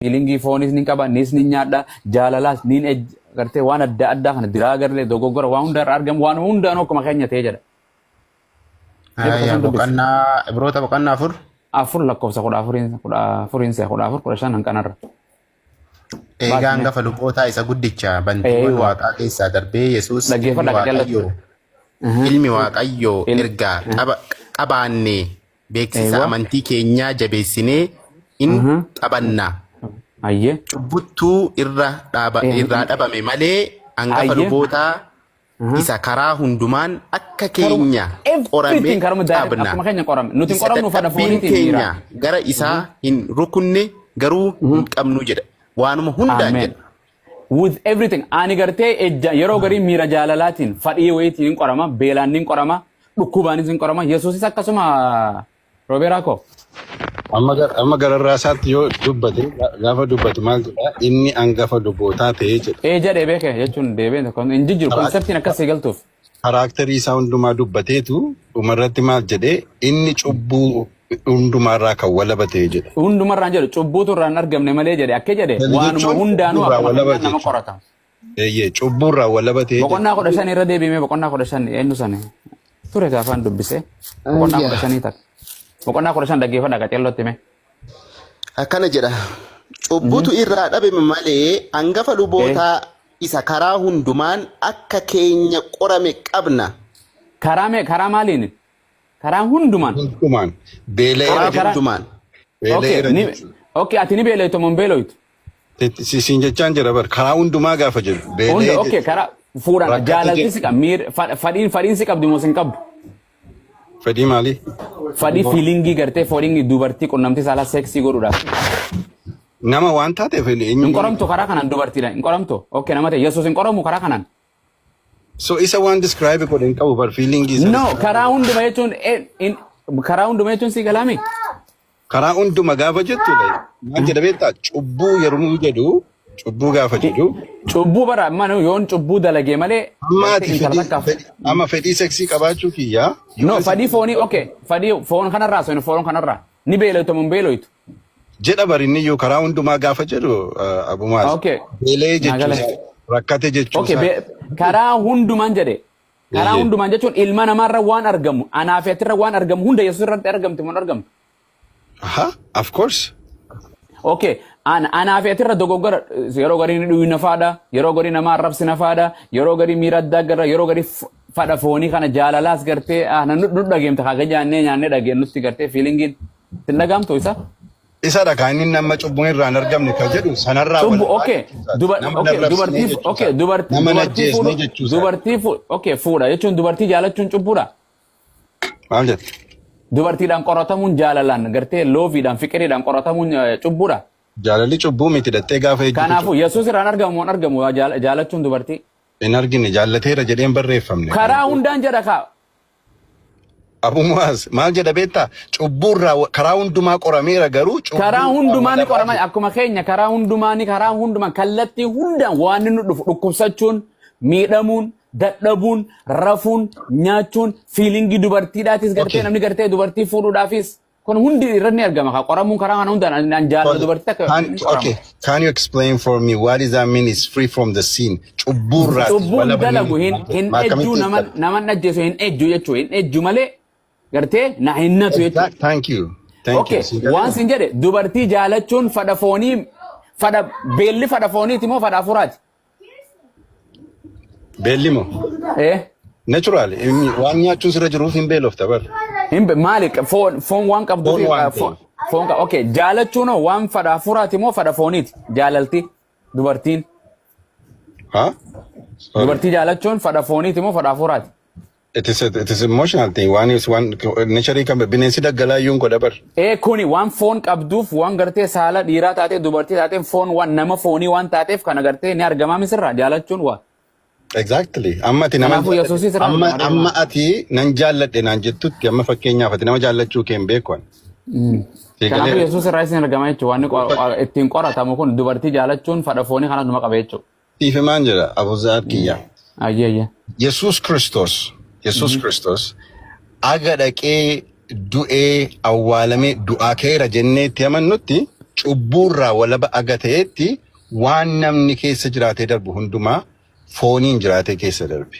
feelingi foonis nin qaba nis nin nyaadha jaalalaas nin gartee waan adda addaa kana diraa garlee dogoggora waan hunda argamu waan hundaan akkuma keenya ta'ee jedha. Ibroota boqonnaa afur lakkoofsa 14 hanqanarra. Egaa hangafa lubootaa isa guddicha bantiiwwan waaqaa keessaa darbee Yesuus ilmi Waaqayyoo ergaa qabaannee beeksisa amantii keenyaa jabeessinee in qabanna. Cubbuttuu irraa dhabame malee hangafa lubootaa isa karaa hundumaan akka keenya qoramee qabna. Dadhabbiin keenya gara isaa hin rukunne garuu hin qabnu jedha. Waanuma hundaan jedha. With everything ani gartee yeroo garii miira jaalalaatiin fadhii wayiitiin qorama beelaan nin qorama dhukkubaanis nin qorama Yesuusis akkasuma Robeeraako. Amma gararraa isaatti yoo dubbate gaafa dubbatu maal jedha inni hangafa lubootaa ta'ee jedha. Jedhee beeke jechuun deebee hin jijjiiru konseptiin akkas eegaltuuf. Kaaraakterii isaa hundumaa dubbateetu dhumarratti maal jedhee inni cubbuu hundumarraa kan walabatee jedha. Hundumarraan jedhu cubbuutu irraan argamne malee jedhe akka jedhe waanuma hundaanuu akkuma nama qorata. Cubbuurraa walabatee. Boqonnaa 15 irra deebi'ee boqonnaa 15 eenyu sana ture gaafaan dubbise boqonnaa 15 takka. Boqonnaa 15 dhaggeeffadha qaceellotti mee. Akkana jedha. Cubbuutu irraa dhabame malee hangafa lubootaa isa karaa hundumaan akka keenya qorame qabna. Karaa maaliin? Karaa hundumaan. Beela'ee hundumaan. Okay, ati ni beela'eetu moo hin beela'eetu? Siin jechaan jira bar karaa hundumaa gaafa jedhu. Okay, karaa fuudhan jaalalti si qabdi fadhiin si qabdi moo sin qabdu? Fadhii maali? Fadhii fiilingii gartee foolingii dubartii qunnamtii saalaa seksii godhuudhaaf. Nama waan taateef hin qoramtu karaa kanaan dubartiidha hin qoramtu. Okay nama ta'e Yesuus hin qoramu karaa kanaan. So isa waan describe godhe hin qabu bar fiilingii. No karaa hunduma jechuun si galaami. Karaa hunduma gaafa jettu maal jedha beektaa cubbuu yeroo jedhu cubbuu gaafa jedhu. Cubbuu bara mana yoon cubbuu dalagee malee. Amma fedhii seksii qabaachuu kiyyaa. No fadhii foonii okay fadhii foon kanarraa sooni foon kanarraa ni beeloytu mun beeloytu. Jedha barinni yoo karaa hundumaa gaafa jedhu abumaas. Okay. Beelee jechuudha rakkate jechuudha. Okay karaa hundumaan jedhe. Karaa hundumaan jechuun ilma namaarra waan argamu anaafeetirra waan argamu hunda Yesuus irratti argamti mun argamu. Of course. Okay. Anaafeetirra dogoggora yeroo garii ni dhuyina faadha yeroo garii nama arrabsina faadha yeroo garii miira addaa garra yeroo garii fadha foonii kana jaalalaas gartee nu dhageemta kaga nyaannee dhageennutti gartee fiilingiin sin dhagaamtu isa. Isa dha kan inni nama cubbuun irraan argamne kan jedhu sanarraa wal. Dubartii fuudha jechuun dubartii jaalachuun cubbuudha. Maal jettu? Dubartiidhaan qoratamuun jaalalaan gartee loofiidhaan fiqiriidhaan qoratamuun cubbuudha. Jaalalli cubbuu miti dhattee gaafa ejjitu. Kanaafuu Yesuus irraan argamu jaalachuun dubartii. Hin argine jaallateera jedheen barreeffamne. Karaa hundaan jedha kaa. Abumaas maal jedha beektaa cubbuurraa karaa hundumaa qorameera garuu. Karaa hundumaa ni qorama akkuma keenya karaa hundumaan kallattii hundaan waan inni dhufu dhukkubsachuun miidhamuun dadhabuun rafuun nyaachuun fiilingii dubartiidhaatis gartee namni gartee dubartii fuudhuudhaafis. Kun hundi irra ni argama ka qoramuun karaa kana hundaan jaalala dubartii akka. Okay, can you explain for me what does that mean is free from the sin? Cubbuurraa. Cubbuun dalagu hin ejjuu naman ajjeesu hin ejjuu jechuu hin ejjuu malee gartee na hinnatu jechuu. Thank you. Okay, waan sin jedhe dubartii jaalachuun fadha foonii beelli fadha fooniiti moo fadha afuraati? Beelli moo? Natural. Waan nyaachuun sirra jiruuf hin beelofta bar. Maali foon waan qabdu foon okay jaalachuun waan fadha afuraati moo fadha fooniiti jaalalti dubartiin. Dubartii jaalachuun fadha fooniiti moo fadha afuraati? It is emotional thing. One is one naturally kan bineensi daggalaayuun godha bar. Kuni waan foon qabduuf waan gartee saala dhiiraa taatee dubartii taatee foon waan nama foonii waan taateef kana gartee ni argamaa misirra jaalachuun waa. Exactly. Amma ati nan jaalladhe naan jettutti amma fakkeenyaaf ati nama jaallachuu kee hin beekwan. Kanaafuu Yesuus irraa isin argama jechuudha waan ittiin qoratamu kun dubartii jaalachuun fadha foonii kana dhuma qaba jechuudha. Tiifi maan jedha abuzaat kiyya. Yesuus Kiristoos aga dhaqee du'ee awwaalamee du'aa keera jenneetti amannutti cubburraa walaba agateetti waan namni keessa jiraatee darbu hundumaa fooniin jiraatee keessa darbe.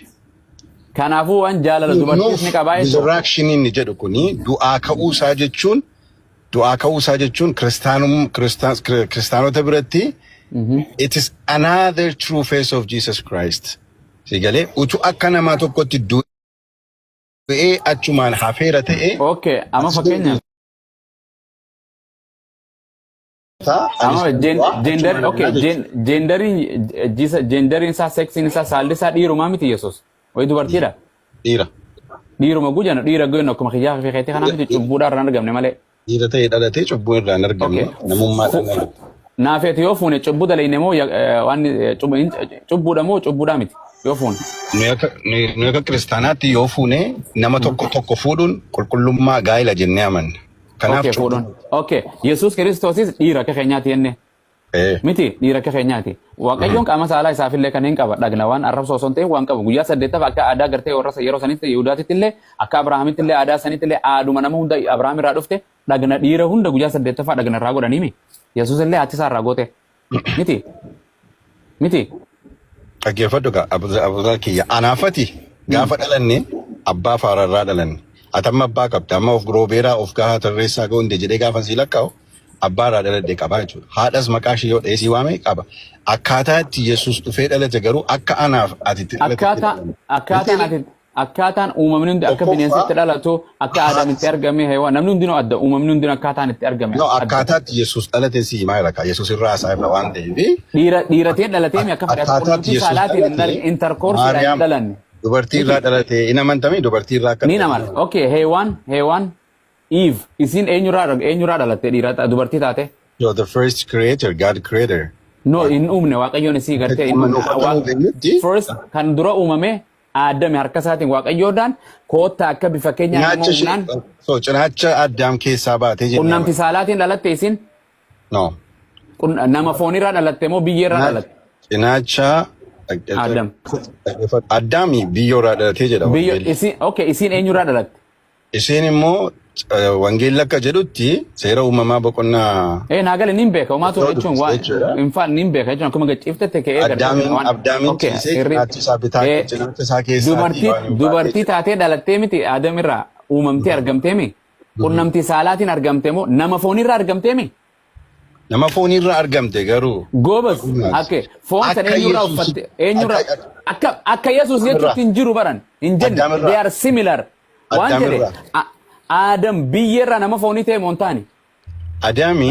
Kanaafuu waan jaalala dubartiisni qabaa jechuudha. Resurrection inni jedhu kuni du'aa ka'uusaa jechuun kiristaanota biratti it is another true face of Jesus Christ. Sigalee utu akka namaa tokkotti du'ee achumaan hafeera ta'e. Okay, amma fakkeenya. Genderiin isaa seksiin isaa saalli isaa dhiirumaa miti Yesuus. Wayi dubartiidha. Dhiiruma gujana dhiira goyna akkuma xiyyaa fi keetii kanaa miti cubbuudhaan irraan argamne malee. Dhiira ta'ee dhalatee cubbuu irraan argamne namummaadhaan argamne. Naafeeti yoo fuune cubbuu dalayne moo waan cubbuudha moo cubbuudhaa miti yoo fuune. Nu akka kiristaanaatti yoo fuune nama tokko fuudhuun qulqullummaa gaa'ela jennee amanna. Kanaaf fuudhuun. Okay, Yesuus Kiristoosis dhiira akka keenyaati jenne. Miti dhiira akka keenyaati. Waaqayyoon qaama saalaa isaafillee kan hin qaba. Dhagna waan arrabsoo osoo hin ta'in waan qabu. Guyyaa 8 akka aadaa gartee warra yeroo sanitti Yihudaatitti illee akka Abrahaamitti illee aadaa sanitti illee aaduma nama hunda Abrahaam irraa dhufte dhagna dhiira hunda guyyaa 8 dhagna irraa godhaniimi. Yesuus illee achi isaa irraa goote. Miti. Dhaggeeffadhu abuzaa kiyya. Anaafati gaafa dhalanne abbaa faararraa dhalanne. Atamma abbaa qabda amma of groobeeraa of gahaa tarreessaa ga'uun jedhee gaafa si lakkaa'u. Abbaarraa dhaladhee qaba jechuudha. Haadhas maqaa ishee yoo dheesii waame qaba. Akkaataa itti Yesuus dhufee dhalate garuu akka anaaf atitti dhalate. Akkaataan uumamni hundi akka bineensatti dhalatu akka aadaamitti argame heewwan namni hundinuu adda uumamni hundinuu akkaataan itti argame. Akkaataa itti Yesuus dhalate si himaa jira Yesuus irraa isaa irra waan ta'eef. Dhiiratee dhalatee akka fudhatu saalaatiin interkoorsiidhaan dhalanne. Dubartii irraa dhalate hin amantamii dubartii irraa akka. Ni namala. Okay heewwan. Eve, isin eenyurraa dhalatte dhiira dubartii taate? You're the first creator, God creator. No, in umne waaqayyoon isii gartee first kan dura uumame Aadam harka isaatiin waaqayyoodhaan koota akka bifa keenya nama uumnaan. So cinaacha Aadaam keessaa baatee jenna. Qunnamti saalaatiin dhalatte isin? No. Nama foonirraa dhalatte moo biyyeerraa dhalatte? Cinaacha Aadaami biyyoorraa dhalatee jedhama. Okay, isin eenyurraa dhalatte? Isin immoo wangeelli akka jedhutti seera uumamaa boqonnaa. Naagale nin beeka uumaatu jechuun infaan nin beeka jechuun akkuma gachiifte ka'ee Addaamin ciisee cinaachisaa bitaa cinaachisaa keessaa. Dubartii taatee dhalattee miti Aadamirraa uumamtee argamteemi. Qunnamtii saalaatiin argamte moo nama foonirraa argamteemi? Nama foonirraa argamte garuu. Goobas foon san eenyurraa uffatte eenyurraa akka Yesuus jechuutti hin jiru baran hin jenne they are similar. Waan jedhe Aadam biyyeerraa nama foonii ta'e moontaani. Aadaami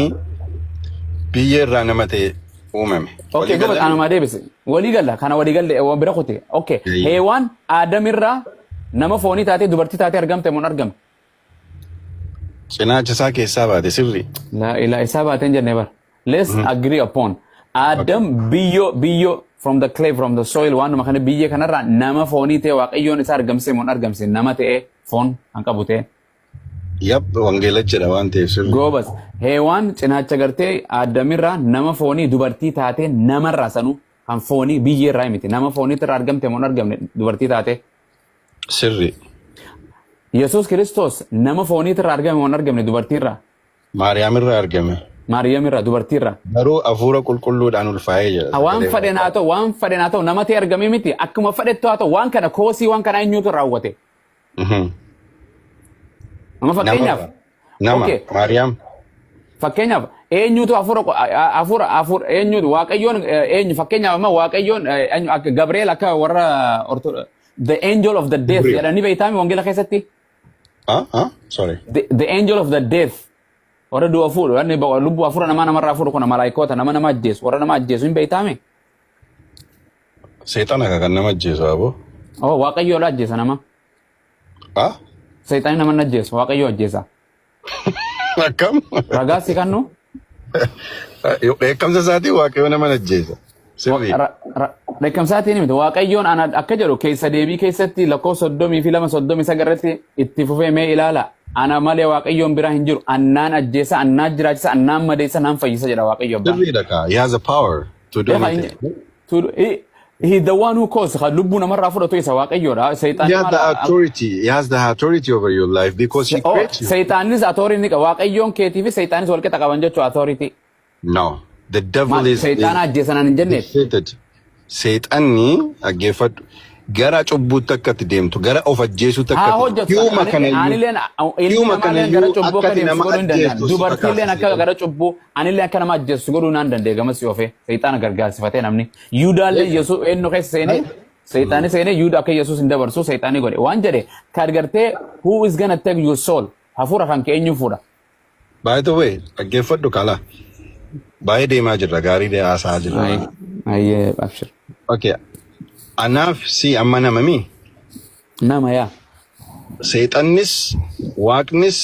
biyyeerraa nama ta'e uumame. Okay, goobas anuma deebise. Waliigalla kana waliigalle bira kute. Okay, heewwan Aadamirraa nama foonii taatee dubartii taatee argamte moon argamte. Cinaacha isaa keessaa baate sirri. La isaa baateen jennee bara. Let's agree upon. Aadam biyyoo from the clay from the soil waan nama kana biyyee kanarraa nama foonii ta'e waaqayyoon isaa argamse moon argamse nama ta'e foon kan qabu ta'e. Yap, wangeela jedha waan ta'eef sirri. Goobas heewwan cinaacha gartee Aadamirraa nama foonii dubartii taatee namarraa sanuu kan foonii biyyeerraa miti nama fooniitirraa argamte moon argamne dubartii taatee. Sirri. Yesuus Kiristoos nama fooniitirraa argame moon argamne dubartiirraa. Maariyaamirraa argame. Maariyamirraa dubartiirraa. Garuu hafuura qulqulluudhaan ulfaa'ee jira. Waan fedhen haa ta'u nama ta'e argame miti akkuma fedhettu haa ta'u waan kana koosii waan kana eenyuutu raawwate. Amma fakkeenyaaf. Nama Maariyaam. Fakkeenyaaf eenyuutu hafuura eenyuutu waaqayyoon eenyu fakkeenyaaf amma waaqayyoon Gabriel akka warra the angel of the death jedhanii beektaami wangeela keessatti. Sorry. The angel of the death. Warra du'a fuudhu lubbuu hafuura namarraa fuudhu kuna malaayikoota nama ajjeesu warra nama ajjeesu hin beektaami. Seexana kan nama ajjeesu aboo. Waaqayyoodha ajjeesa nama. Seexanni nama ajjeesu waaqayyoo ajjeesa. Akkam? Ragaasi kannu? Dheekkamsa isaatiin waaqayyoo nama ajjeesa. Dheekkamsa isaatiin miti waaqayyoon akka jedhu keessa deebii keessatti lakkoofsa 32 itti fufee mee ilaala. Ana malee waaqayyoon biraa hin jiru annaan ajjeesa annaan jiraachisa annaan madeessa annaan fayyisa jedha waaqayyoon. He has the power to do anything. He's the one who calls. Lubbu namarraa fudhatu isa waaqayyoodha. He has the authority. He has the authority over your life because he created you. Seexaanis authority qaba. Waaqayyoon keetii fi seexaanis wal qixa qaban jechuudha authority. No. The devil is Seexana ajjeesanaan hin jenneef. defeated. Seexanni dhaggeeffadhu gara cubbuutti akkatti deemtu gara of ajjeesuutti Haa akkatti hojjetu. hiuma kanayyuu Anilleen ilmi namaalleen gara cubbuu akka deemsu godhuu hin danda'an. Dubartiilleen akka gara cubbuu anillee akka nama ajjeessu godhuu naan danda'e gamas yoofee seexana gargaarsifatee namni. Yuudaallee Yesuus eenyu keessa seenee seexaani seenee Yuuda akka Yesuus hin dabarsu seexaani godhe waan jedhe kan gartee who is gonna take your soul hafuura kan kee eenyu fuudha. By the way, dhaggeeffadhu kala. Baay'ee deemaa jirra gaarii haasaa jirra. Ayyee abshir. Okay. Anaaf si amma namami. Nama yaa. Seexannis waaqnis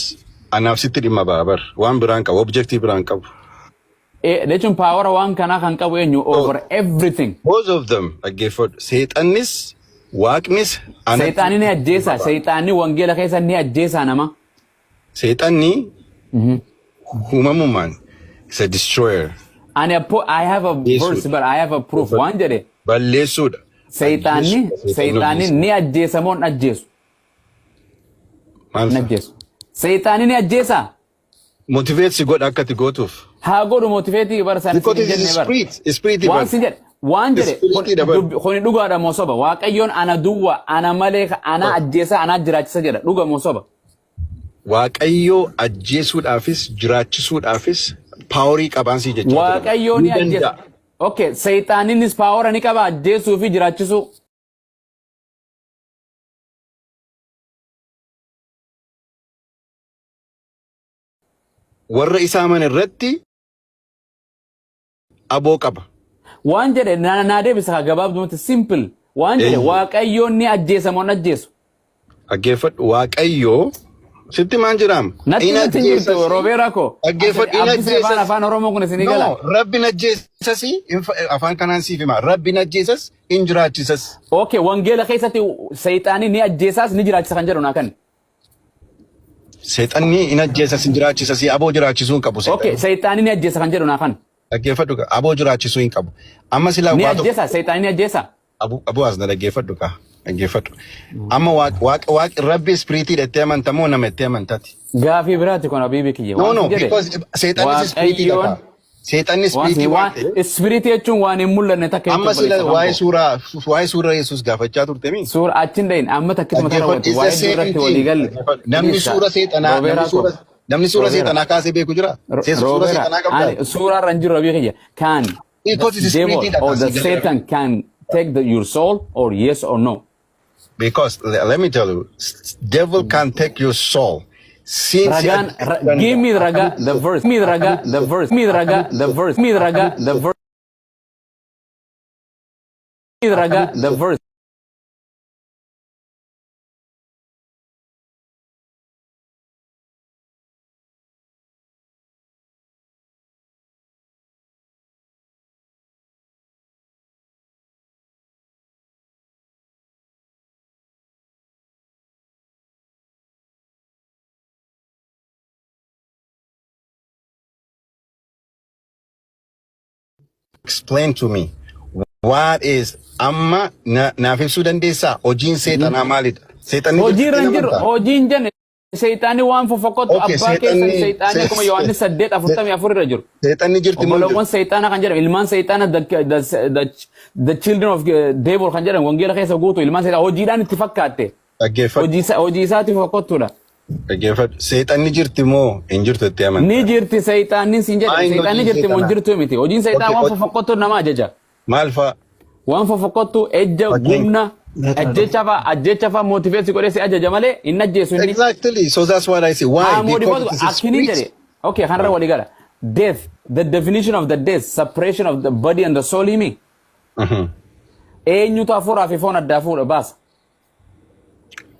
anaaf sitti dhimma baabar waan biraan qabu objective biraan qabu. Jechuun power waan kanaa kan qabu eenyu over everything. Both of them dhaggeeffadhu. Seexannis waaqnis Seexaani ni ajjeesa. Seexaani wangeela keessa ni ajjeesa nama. Seexanni uumamumaan is a destroyer. I have a verse but I have a proof. Waan jedhe. Balleessuudha. Seexaani ni ajjeesa moo hin ajjeesu? Maal Hin ajjeesu. Seexaani ni ajjeesa. motivate si godha akka ati gootuuf. Haa godhu motiveetii bara sana Because sin it jenne is bara. spirit Waan sin jedhe. Waan jedhe. Spiritii dabalu. Kuni dhugaadha moo soba? Waaqayyoon ana duwwa ana malee ana ajjeesa ana jiraachisa jedha. Dhuga moo soba? Waaqayyoo ajjeesuudhaafis jiraachisuudhaafis paaworii qabaansii jechuudha. Waaqayyoon ni ajjeesa. Okay, seexaaninis paawora ni qaba ajjeesuu fi jiraachisuu. Warra isaa mana irratti aboo qaba. Waan jedhe naa deebisa gabaabdumatti simple. Waan jedhe waaqayyoon ni ajjeesa moo hin ajjeesu? Dhaggeeffadhu waaqayyoo sitti maan jiraam? Natti natti jirtu Robeera ko. Dhaggeeffadhu in ajjeesas. Afaan Oromoo kun isin gala. No, Rabbi ajjeesas afaan kanaan siif hima. Rabbi ajjeesas in jiraachisas. Okay, wangeela keessatti seexaanii ni ajjeesas ni jiraachisa kan jedhu naa kan. Seexanni in ajjeesas in jiraachisas aboo jiraachisuu hin qabu seexanni. Okay, seexaanii ni ajjeesa kan jedhu naa kan. Dhaggeeffadhu aboo jiraachisuu hin qabu. Amma silaa Ni ajjeesa seexaanii ni ajjeesa. Abuu asna dhaggeeffadhu ka. Dhaggeeffadhu. Amma waaq Rabbi spiritii dhettee amantamoo nama itti amantati. Gaafii biraatti kun abiibii kiyya. No, because seexanni spiritii dha. Seexanni spiritii waan ta'e. Spiritii jechuun waan hin mul'anne takka amma sila waa'ee suuraa Yesuus gaafachaa turte mi? Suura achiin dhayin amma takkituma kana godhu waa'ee suuratti walii galle. Namni suura seexanaa namni suura seexanaa kaasee beeku jira? Suura seexanaa qabdaa? Suuraa irra hin jiru abii kiyya. Can devil or the Satan can take your soul or yes or no? Because let me tell you, devil can take your soul. Ragan, give me raga the verse. Me raga the verse. Me raga the verse. Me raga the verse. Me raga the verse. Explain to me what is amma naaf ibsuu dandeessaa hojiin seexanaa maalidha? Seexanni Hojii irra hin jiru. Hojiin jenne seexaanii waan fofokkottu abbaa keessa seexaanii akkuma Yohaannis 8:44 irra jiru. Seexanni jirti moo? Obboloowwan seexaana kan jedhamu ilmaan seexaana the children of devil kan jedhamu wangeela keessa guutu ilmaan seexaana hojiidhaan itti fakkaatte. Dhaggeeffadhu. Hojii isaati fofokkottuudha. Dhaggeeffadhu. Seexanni jirti moo hin jirtu itti amantaa? Ni jirti seexaanni siin jedha. Seexaanni jirti moo hin jirtu miti. Hojiin seexaan waan fofokkottu nama ajaja. Maal fa'a? Waan fofokkottu ejja gumna ajjecha fa motiveeti godhee si ajaja malee hin ajjeesu inni. Exactly. So that's what I say. Why? Because it is Akkini jedhe. spirit. Okay, hanra walii gala. Death, the definition of the death, separation of the body and the soul himi. Eenyutu hafuuraa fi foon addaa fuudha baasa.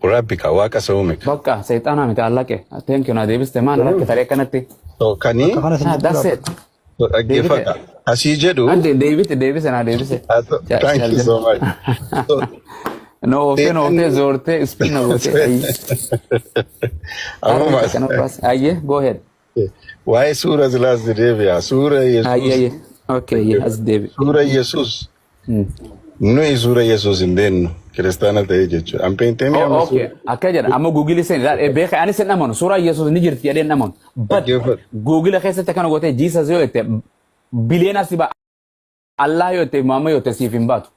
Rabbi ka waaqa isa uume. Bakka seexaanaa miti allaqe. Thank you na deebiste maan rakke taree kanatti. So kani That's it. dhaggeeffadha. Asii jedhu. Deebise na deebise. Thank you so much. So, No oftee zoortee spinna gootee. Ayyee go ahead. waa'ee suura silaas deebi'a. Suura Yesuus. Ayyee. Okay, as deebi. Suura Yesuus. Nuyi suura Yesuus hin beennu. Kiristaana ta'ee jechuudha. An peenteemii amma Okay, akka jedha amma Google sen beeka ani sen amanu suuraa Yesuus ni jirti jedheen amanu. But Google keessatti kana gootee Jesus yoo jette biliyeena si ba Allah yote Muhammad yote siif hin baatu.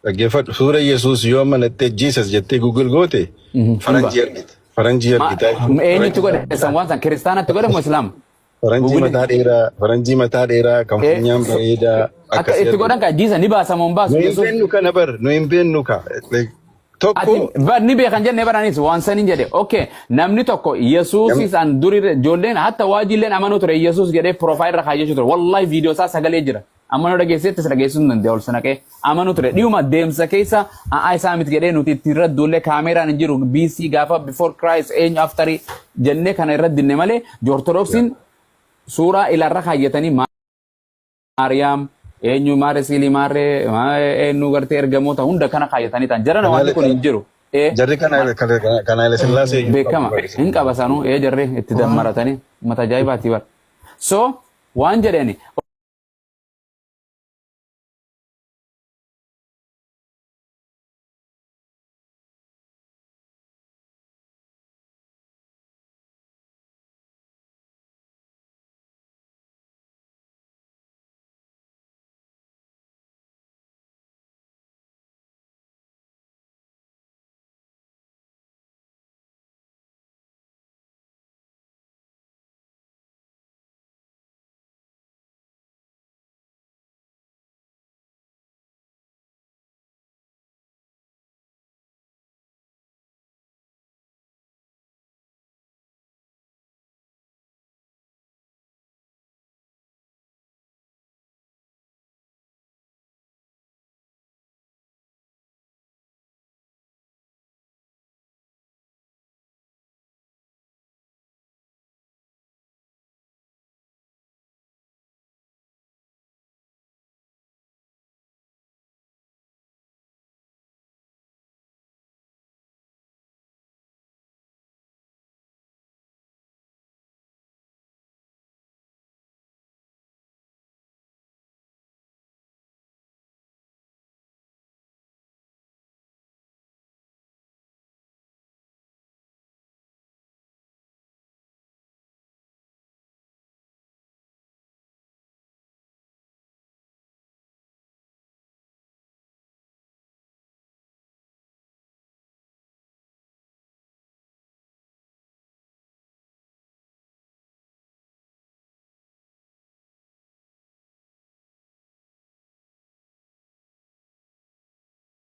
Dhaggeeffadhu suura Yesuus yoo amanattee Jesus jettee Google goote faranjii argita. Faranjii argita. Eenyutti godhe san waan san kiristaanatti godhe moo islaam? Faranjii mataa dheeraa kan funyaan bareedaa akka itti godhan ka Jesus ni baasa moo hin baasu? Nu hin beeknu kana bar nu hin beeknu ka. Tokko ni beekan jenne baranis waan sanin jedhe okay namni tokko Yesuusis an duri ijoolleen hatta waajilleen amanuu ture Yesuus jedhee profile irra kaayachuu ture wallahi viidiyoo isaa sagalee jira amanuu dhageessetti dhageessuu hin danda'u sanaqee amanuu ture dhiyuma deemsa keessa isaa miti jedhee nuti itti irra duullee kaameraan hin jiru BC gaafa before Christ eenyu after jennee kana irra dinne malee ortodoksiin suuraa ilarra kaayyatanii Maariyaam eenyu maare siili maare eenyu gartee ergamoota hunda kana kaayyatanii ta'an jarana waan kun hin jiru. Jarri kana ile sillaasee beekama hin qabasanuu jarri itti dammaratanii mata ajaa'ibaati bar. So waan jedhani